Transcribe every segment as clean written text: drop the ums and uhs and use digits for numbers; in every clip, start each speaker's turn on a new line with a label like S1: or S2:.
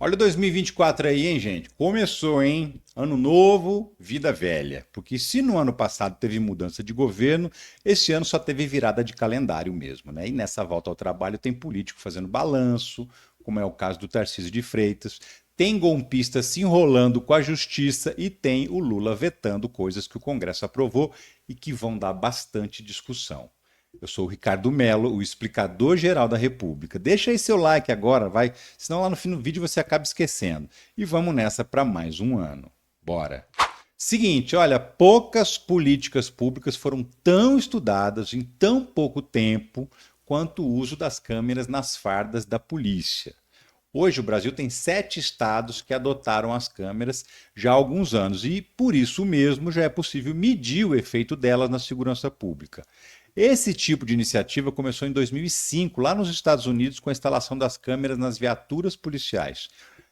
S1: Olha o 2024 aí, hein, gente? Começou, hein? Ano novo, vida velha. Porque se no ano passado teve mudança de governo, esse ano só teve virada de calendário mesmo, né? E nessa volta ao trabalho tem político fazendo balanço, como é o caso do Tarcísio de Freitas, tem golpista se enrolando com a justiça e tem o Lula vetando coisas que o Congresso aprovou e que vão dar bastante discussão. Eu sou o Ricardo Mello, o explicador geral da República. Deixa aí seu like agora, vai, senão lá no fim do vídeo você acaba esquecendo. E vamos nessa para mais um ano. Bora! Seguinte, olha, poucas políticas públicas foram tão estudadas em tão pouco tempo quanto o uso das câmeras nas fardas da polícia. Hoje o Brasil tem 7 estados que adotaram as câmeras já há alguns anos e, por isso mesmo, já é possível medir o efeito delas na segurança pública. Esse tipo de iniciativa começou em 2005, lá nos Estados Unidos, com a instalação das câmeras nas viaturas policiais.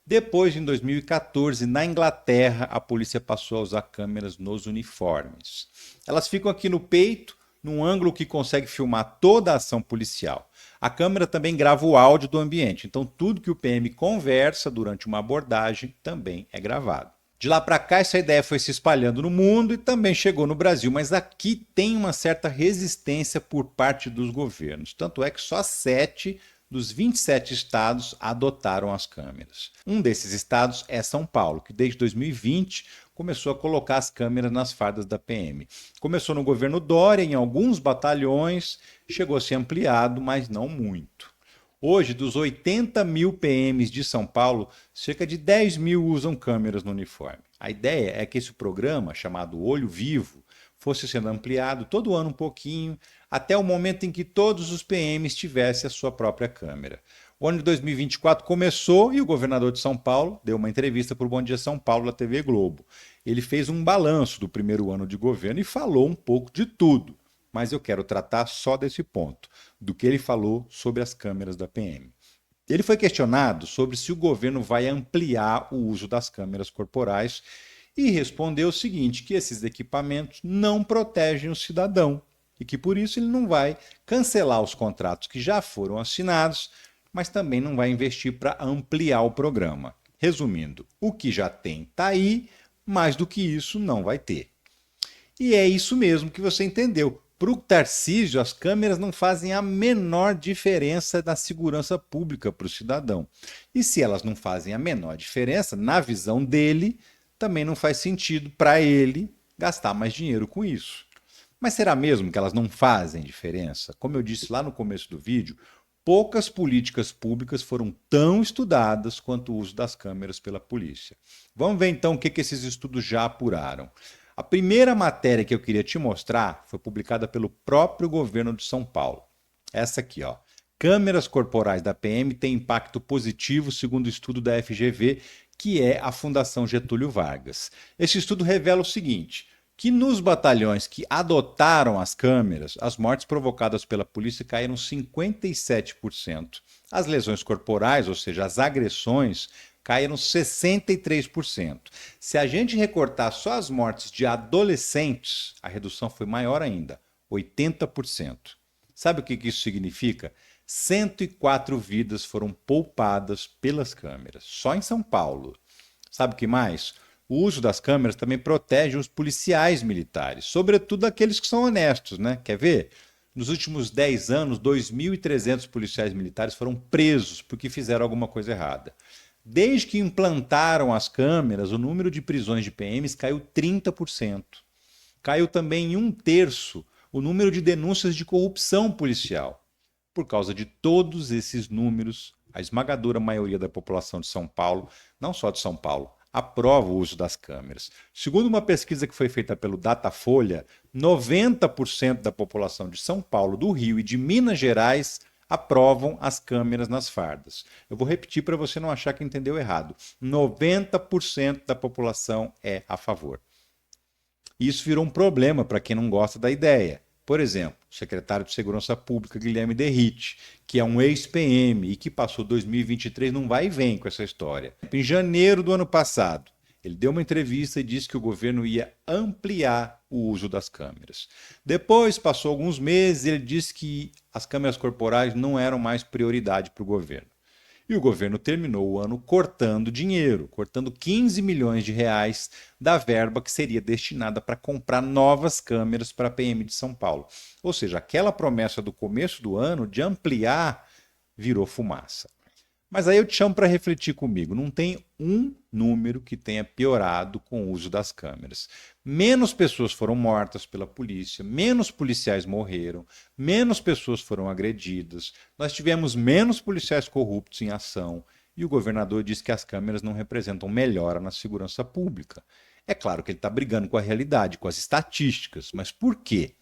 S1: Depois, em 2014, na Inglaterra, a polícia passou a usar câmeras nos uniformes. Elas ficam aqui no peito, num ângulo que consegue filmar toda a ação policial. A câmera também grava o áudio do ambiente, então tudo que o PM conversa durante uma abordagem também é gravado. De lá para cá, essa ideia foi se espalhando no mundo e também chegou no Brasil, mas aqui tem uma certa resistência por parte dos governos. Tanto é que só 7 dos 27 estados adotaram as câmeras. Um desses estados é São Paulo, que desde 2020 começou a colocar as câmeras nas fardas da PM. Começou no governo Dória, em alguns batalhões, chegou a ser ampliado, mas não muito. Hoje, dos 80 mil PMs de São Paulo, cerca de 10 mil usam câmeras no uniforme. A ideia é que esse programa, chamado Olho Vivo, fosse sendo ampliado todo ano um pouquinho, até o momento em que todos os PMs tivessem a sua própria câmera. O ano de 2024 começou e o governador de São Paulo deu uma entrevista para o Bom Dia São Paulo, da TV Globo. Ele fez um balanço do primeiro ano de governo e falou um pouco de tudo, mas eu quero tratar só desse ponto, do que ele falou sobre as câmeras da PM. Ele foi questionado sobre se o governo vai ampliar o uso das câmeras corporais e respondeu o seguinte, que esses equipamentos não protegem o cidadão e que por isso ele não vai cancelar os contratos que já foram assinados, mas também não vai investir para ampliar o programa. Resumindo, o que já tem está aí, mais do que isso não vai ter. E é isso mesmo que você entendeu. Para o Tarcísio, as câmeras não fazem a menor diferença na segurança pública para o cidadão. E se elas não fazem a menor diferença, na visão dele, também não faz sentido para ele gastar mais dinheiro com isso. Mas será mesmo que elas não fazem diferença? Como eu disse lá no começo do vídeo, poucas políticas públicas foram tão estudadas quanto o uso das câmeras pela polícia. Vamos ver então o que esses estudos já apuraram. A primeira matéria que eu queria te mostrar foi publicada pelo próprio governo de São Paulo. Essa aqui, ó. Câmeras corporais da PM têm impacto positivo, segundo o estudo da FGV, que é a Fundação Getúlio Vargas. Esse estudo revela o seguinte, que nos batalhões que adotaram as câmeras, as mortes provocadas pela polícia caíram 57%. As lesões corporais, ou seja, as agressões, caíram 63%. Se a gente recortar só as mortes de adolescentes, a redução foi maior ainda, 80%. Sabe o que isso significa? 104 vidas foram poupadas pelas câmeras, só em São Paulo. Sabe o que mais? O uso das câmeras também protege os policiais militares, sobretudo aqueles que são honestos, né? Quer ver? Nos últimos 10 anos, 2.300 policiais militares foram presos porque fizeram alguma coisa errada. Desde que implantaram as câmeras, o número de prisões de PMs caiu 30%. Caiu também em 1/3 o número de denúncias de corrupção policial. Por causa de todos esses números, a esmagadora maioria da população de São Paulo, não só de São Paulo, aprova o uso das câmeras. Segundo uma pesquisa que foi feita pelo Datafolha, 90% da população de São Paulo, do Rio e de Minas Gerais aprovam as câmeras nas fardas. Eu vou repetir para você não achar que entendeu errado. 90% da população é a favor. Isso virou um problema para quem não gosta da ideia. Por exemplo, o secretário de Segurança Pública, Guilherme Derrite, que é um ex-PM e que passou 2023 num vai e vem com essa história. Em janeiro do ano passado, ele deu uma entrevista e disse que o governo ia ampliar o uso das câmeras. Depois, passou alguns meses, e ele disse que as câmeras corporais não eram mais prioridade para o governo. E o governo terminou o ano cortando dinheiro, cortando 15 milhões de reais da verba que seria destinada para comprar novas câmeras para a PM de São Paulo. Ou seja, aquela promessa do começo do ano de ampliar virou fumaça. Mas aí eu te chamo para refletir comigo. Não tem um número que tenha piorado com o uso das câmeras. Menos pessoas foram mortas pela polícia, menos policiais morreram, menos pessoas foram agredidas, nós tivemos menos policiais corruptos em ação e o governador diz que as câmeras não representam melhora na segurança pública. É claro que ele está brigando com a realidade, com as estatísticas, mas por quê?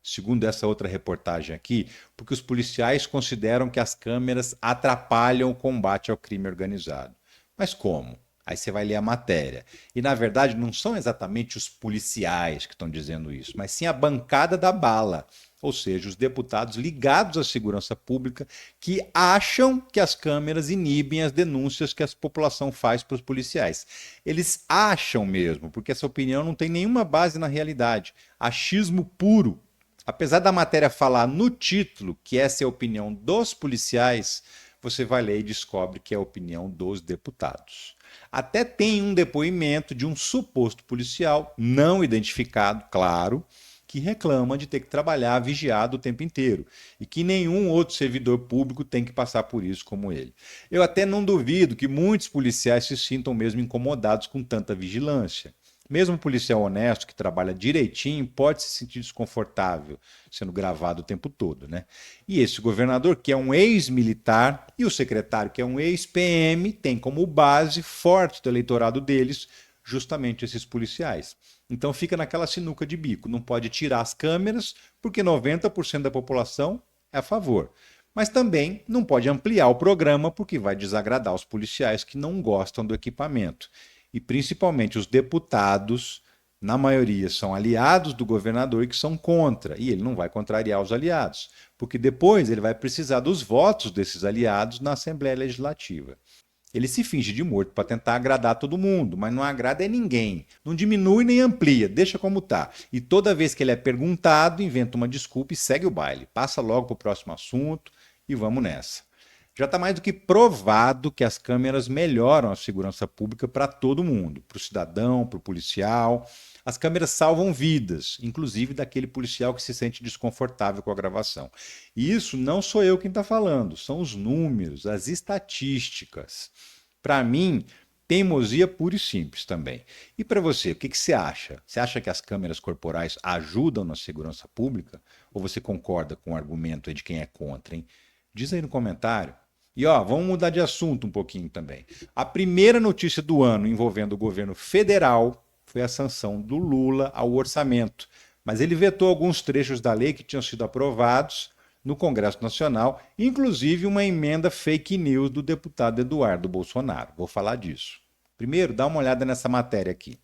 S1: Segundo essa outra reportagem aqui, porque os policiais consideram que as câmeras atrapalham o combate ao crime organizado. Mas como? Aí você vai ler a matéria. E na verdade não são exatamente os policiais que estão dizendo isso, mas sim a bancada da bala, ou seja, os deputados ligados à segurança pública que acham que as câmeras inibem as denúncias que a população faz para os policiais. Eles acham mesmo, porque essa opinião não tem nenhuma base na realidade. Achismo puro. Apesar da matéria falar no título que essa é a opinião dos policiais, você vai ler e descobre que é a opinião dos deputados. Até tem um depoimento de um suposto policial, não identificado, claro, que reclama de ter que trabalhar vigiado o tempo inteiro e que nenhum outro servidor público tem que passar por isso como ele. Eu até não duvido que muitos policiais se sintam mesmo incomodados com tanta vigilância. Mesmo um policial honesto que trabalha direitinho pode se sentir desconfortável sendo gravado o tempo todo, né? E esse governador, que é um ex-militar, e o secretário, que é um ex-PM, tem como base forte do eleitorado deles justamente esses policiais. Então fica naquela sinuca de bico. Não pode tirar as câmeras, porque 90% da população é a favor. Mas também não pode ampliar o programa, porque vai desagradar os policiais que não gostam do equipamento. E principalmente os deputados, na maioria, são aliados do governador e que são contra. E ele não vai contrariar os aliados, porque depois ele vai precisar dos votos desses aliados na Assembleia Legislativa. Ele se finge de morto para tentar agradar todo mundo, mas não agrada ninguém. Não diminui nem amplia, deixa como está. E toda vez que ele é perguntado, inventa uma desculpa e segue o baile. Passa logo para o próximo assunto e vamos nessa. Já está mais do que provado que as câmeras melhoram a segurança pública para todo mundo, para o cidadão, para o policial. As câmeras salvam vidas, inclusive daquele policial que se sente desconfortável com a gravação. E isso não sou eu quem está falando, são os números, as estatísticas. Para mim, teimosia pura e simples também. E para você, o que você acha? Você acha que as câmeras corporais ajudam na segurança pública? Ou você concorda com o argumento de quem é contra, hein? Diz aí no comentário. E ó, vamos mudar de assunto um pouquinho também. A primeira notícia do ano envolvendo o governo federal foi a sanção do Lula ao orçamento. Mas ele vetou alguns trechos da lei que tinham sido aprovados no Congresso Nacional, inclusive uma emenda fake news do deputado Eduardo Bolsonaro. Vou falar disso. Primeiro, dá uma olhada nessa matéria aqui.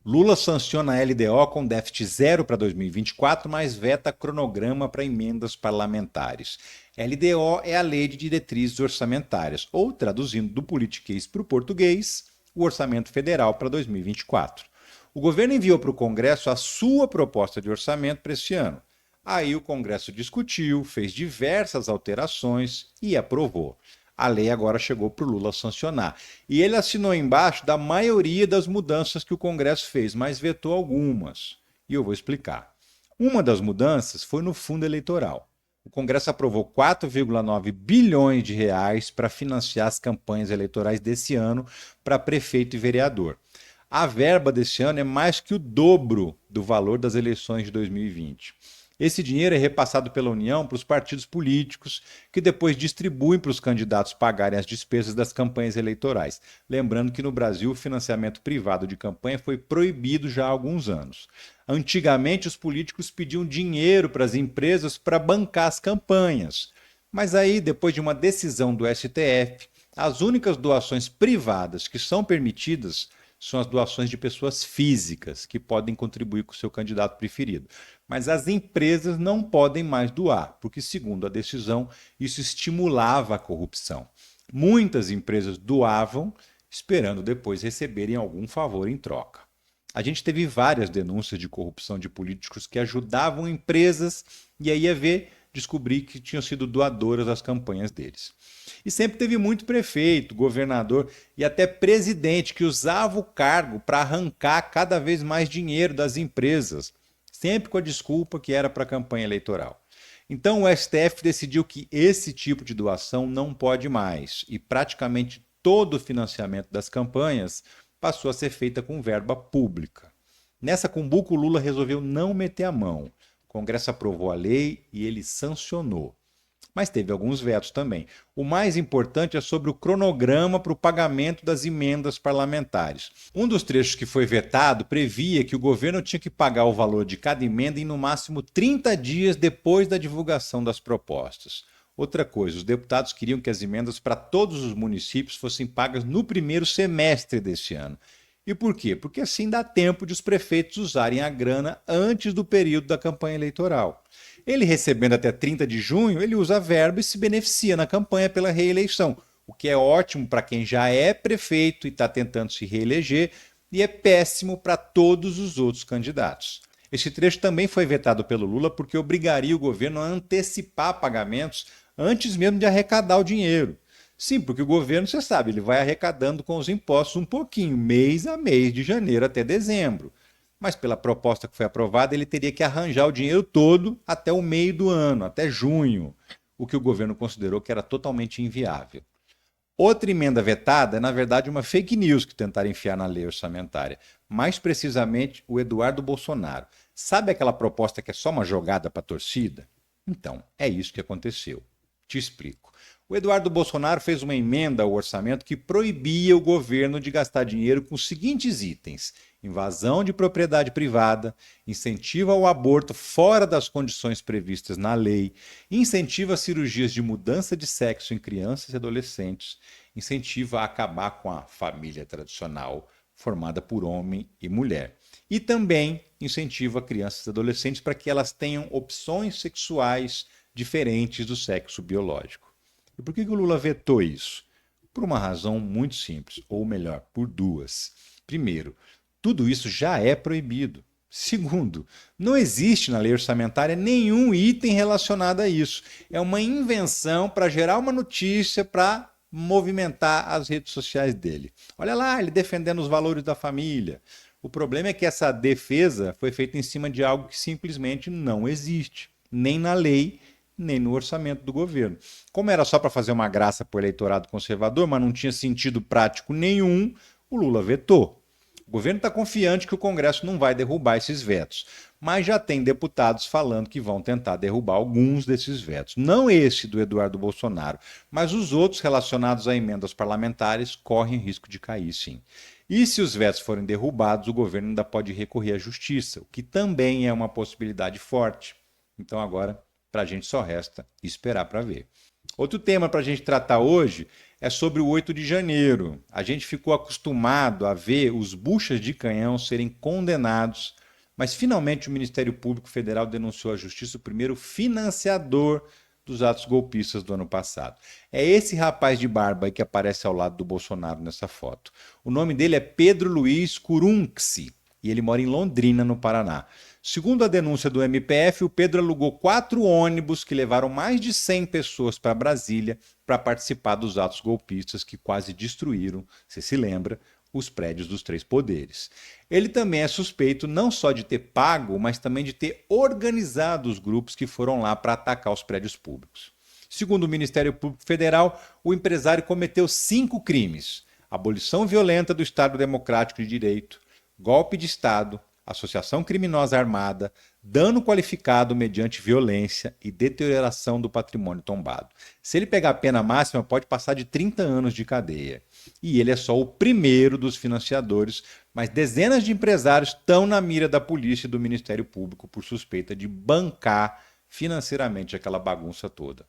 S1: Lula sanciona a LDO com déficit zero para 2024, mas veta cronograma para emendas parlamentares. LDO é a Lei de Diretrizes Orçamentárias, ou, traduzindo do politiquês para o português, o Orçamento Federal para 2024. O governo enviou para o Congresso a sua proposta de orçamento para esse ano. Aí o Congresso discutiu, fez diversas alterações e aprovou. A lei agora chegou para o Lula sancionar. E ele assinou embaixo da maioria das mudanças que o Congresso fez, mas vetou algumas. E eu vou explicar. Uma das mudanças foi no fundo eleitoral. O Congresso aprovou 4,9 bilhões de reais para financiar as campanhas eleitorais desse ano para prefeito e vereador. A verba desse ano é mais que o dobro do valor das eleições de 2020. Esse dinheiro é repassado pela União para os partidos políticos, que depois distribuem para os candidatos pagarem as despesas das campanhas eleitorais. Lembrando que no Brasil o financiamento privado de campanha foi proibido já há alguns anos. Antigamente os políticos pediam dinheiro para as empresas para bancar as campanhas. Mas aí, depois de uma decisão do STF, as únicas doações privadas que são permitidas são as doações de pessoas físicas, que podem contribuir com o seu candidato preferido. Mas as empresas não podem mais doar, porque, segundo a decisão, isso estimulava a corrupção. Muitas empresas doavam, esperando depois receberem algum favor em troca. A gente teve várias denúncias de corrupção de políticos que ajudavam empresas e aí ia ver, descobri que tinham sido doadoras das campanhas deles. E sempre teve muito prefeito, governador e até presidente que usava o cargo para arrancar cada vez mais dinheiro das empresas, sempre com a desculpa que era para a campanha eleitoral. Então o STF decidiu que esse tipo de doação não pode mais e praticamente todo o financiamento das campanhas passou a ser feita com verba pública. Nessa cumbuca, o Lula resolveu não meter a mão. O Congresso aprovou a lei e ele sancionou. Mas teve alguns vetos também. O mais importante é sobre o cronograma para o pagamento das emendas parlamentares. Um dos trechos que foi vetado previa que o governo tinha que pagar o valor de cada emenda em no máximo 30 dias depois da divulgação das propostas. Outra coisa, os deputados queriam que as emendas para todos os municípios fossem pagas no primeiro semestre deste ano. E por quê? Porque assim dá tempo de os prefeitos usarem a grana antes do período da campanha eleitoral. Ele recebendo até 30 de junho, ele usa a verba e se beneficia na campanha pela reeleição, o que é ótimo para quem já é prefeito e está tentando se reeleger e é péssimo para todos os outros candidatos. Esse trecho também foi vetado pelo Lula porque obrigaria o governo a antecipar pagamentos antes mesmo de arrecadar o dinheiro. Sim, porque o governo, você sabe, ele vai arrecadando com os impostos um pouquinho, mês a mês, de janeiro até dezembro. Mas pela proposta que foi aprovada, ele teria que arranjar o dinheiro todo até o meio do ano, até junho, o que o governo considerou que era totalmente inviável. Outra emenda vetada é, na verdade, uma fake news que tentaram enfiar na lei orçamentária. Mais precisamente, o Eduardo Bolsonaro. Sabe aquela proposta que é só uma jogada para a torcida? Então, é isso que aconteceu. Te explico. O Eduardo Bolsonaro fez uma emenda ao orçamento que proibia o governo de gastar dinheiro com os seguintes itens: invasão de propriedade privada, incentiva ao aborto fora das condições previstas na lei, incentiva cirurgias de mudança de sexo em crianças e adolescentes, incentiva a acabar com a família tradicional formada por homem e mulher. E também incentiva crianças e adolescentes para que elas tenham opções sexuais diferentes do sexo biológico. E por que o Lula vetou isso? Por uma razão muito simples, ou melhor, por duas. Primeiro, tudo isso já é proibido. Segundo, não existe na lei orçamentária nenhum item relacionado a isso. É uma invenção para gerar uma notícia para movimentar as redes sociais dele. Olha lá, ele defendendo os valores da família. O problema é que essa defesa foi feita em cima de algo que simplesmente não existe, nem na lei, nem no orçamento do governo. Como era só para fazer uma graça para o eleitorado conservador, mas não tinha sentido prático nenhum, o Lula vetou. O governo está confiante que o Congresso não vai derrubar esses vetos, mas já tem deputados falando que vão tentar derrubar alguns desses vetos. Não esse do Eduardo Bolsonaro, mas os outros relacionados a emendas parlamentares correm risco de cair, sim. E se os vetos forem derrubados, o governo ainda pode recorrer à justiça, o que também é uma possibilidade forte. Então agora, para a gente só resta esperar para ver. Outro tema para a gente tratar hoje é sobre o 8 de janeiro. A gente ficou acostumado a ver os buchas de canhão serem condenados, mas finalmente o Ministério Público Federal denunciou à Justiça o primeiro financiador dos atos golpistas do ano passado. É esse rapaz de barba aí que aparece ao lado do Bolsonaro nessa foto. O nome dele é Pedro Luiz Curunxi e ele mora em Londrina, no Paraná. Segundo a denúncia do MPF, o Pedro alugou 4 ônibus que levaram mais de 100 pessoas para Brasília para participar dos atos golpistas que quase destruíram, você se lembra, os prédios dos 3 poderes. Ele também é suspeito não só de ter pago, mas também de ter organizado os grupos que foram lá para atacar os prédios públicos. Segundo o Ministério Público Federal, o empresário cometeu 5 crimes: abolição violenta do Estado Democrático de Direito, golpe de Estado, associação criminosa armada, dano qualificado mediante violência e deterioração do patrimônio tombado. Se ele pegar a pena máxima, pode passar de 30 anos de cadeia. E ele é só o primeiro dos financiadores, mas dezenas de empresários estão na mira da polícia e do Ministério Público por suspeita de bancar financeiramente aquela bagunça toda.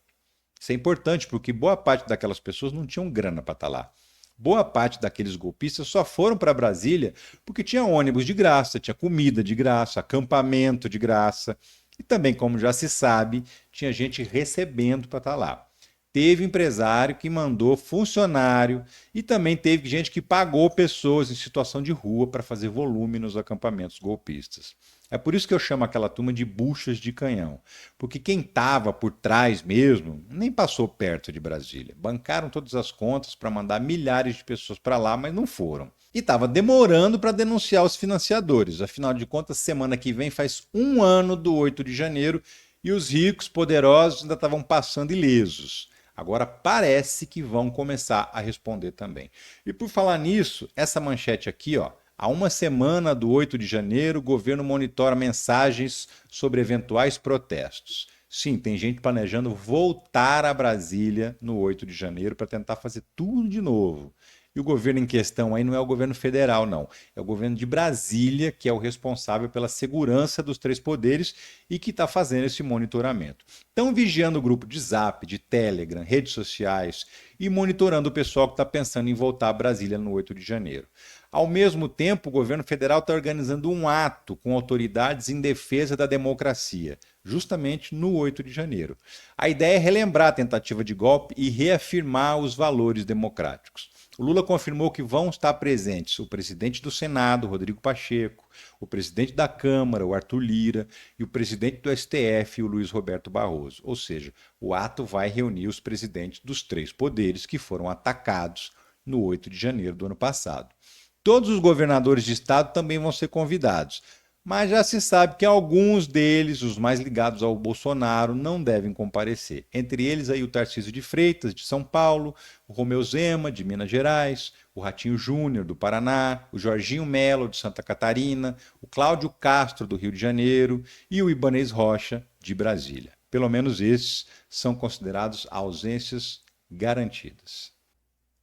S1: Isso é importante porque boa parte daquelas pessoas não tinham grana para estar lá. Boa parte daqueles golpistas só foram para Brasília porque tinha ônibus de graça, tinha comida de graça, acampamento de graça. E também, como já se sabe, tinha gente recebendo para estar lá. Teve empresário que mandou funcionário e também teve gente que pagou pessoas em situação de rua para fazer volume nos acampamentos golpistas. É por isso que eu chamo aquela turma de buchas de canhão. Porque quem estava por trás mesmo nem passou perto de Brasília. Bancaram todas as contas para mandar milhares de pessoas para lá, mas não foram. E estava demorando para denunciar os financiadores. Afinal de contas, semana que vem faz um ano do 8 de janeiro e os ricos, poderosos ainda estavam passando ilesos. Agora parece que vão começar a responder também. E por falar nisso, essa manchete aqui, ó, há uma semana do 8 de janeiro, o governo monitora mensagens sobre eventuais protestos. Sim, tem gente planejando voltar a Brasília no 8 de janeiro para tentar fazer tudo de novo. E o governo em questão aí não é o governo federal, não. É o governo de Brasília, que é o responsável pela segurança dos três poderes e que está fazendo esse monitoramento. Estão vigiando o grupo de Zap, de Telegram, redes sociais e monitorando o pessoal que está pensando em voltar a Brasília no 8 de janeiro. Ao mesmo tempo, o governo federal está organizando um ato com autoridades em defesa da democracia, justamente no 8 de janeiro. A ideia é relembrar a tentativa de golpe e reafirmar os valores democráticos. O Lula confirmou que vão estar presentes o presidente do Senado, Rodrigo Pacheco, o presidente da Câmara, o Arthur Lira, e o presidente do STF, o Luiz Roberto Barroso. Ou seja, o ato vai reunir os presidentes dos três poderes que foram atacados no 8 de janeiro do ano passado. Todos os governadores de estado também vão ser convidados, mas já se sabe que alguns deles, os mais ligados ao Bolsonaro, não devem comparecer. Entre eles aí o Tarcísio de Freitas, de São Paulo, o Romeu Zema, de Minas Gerais, o Ratinho Júnior, do Paraná, o Jorginho Melo, de Santa Catarina, o Cláudio Castro, do Rio de Janeiro e o Ibanez Rocha, de Brasília. Pelo menos esses são considerados ausências garantidas.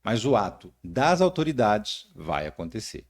S1: Mas o ato das autoridades vai acontecer.